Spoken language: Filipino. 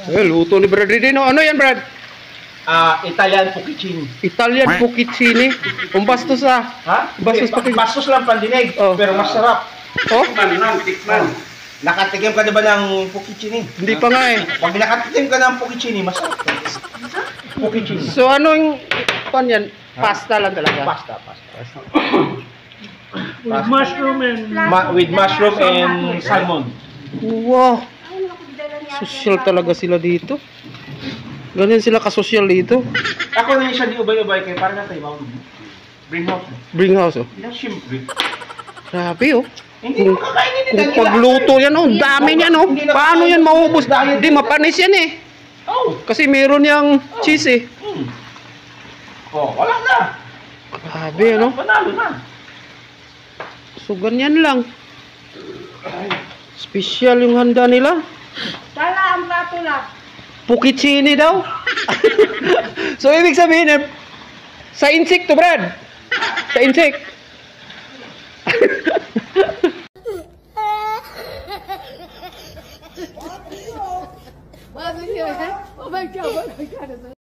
Luto ni Brad Ridin. Ano yan, Brad? Italian Focaccia. Italian Focaccia. Kung bastos Ha? Bastos pa kayo. Bastos lang pandinig, Oh. pero masarap. Oh? Tikman. Nakatikim ka diba ng Focaccia? Hindi pa nga eh. Pag nakatikim ka ng Focaccia, masarap. Focaccia. So ano yung yan? Pasta lang talaga. Pasta. With mushroom and... With mushroom and salmon. Wow. Social talaga sila dito. Ganyan sila kasosyal dito. Ako na siya di ubay-ubay kay para na tayo Bring house oh. Siyempre. Grabe oh. Hindi mo kakainin ni Kung Daniela. pagluto yan oh, dami niyan oh. Paano yan maubos? Hindi mapanis yan eh. Oh. Kasi meron yang cheese eh. Oh, wala na. Grabe ano. Panalo na. So ganyan lang. Special yung handa nila. Tala ang plato lang. Focaccia daw. So ibig sabihin eh, sa insekto Brad. Sa insect. Oh my God.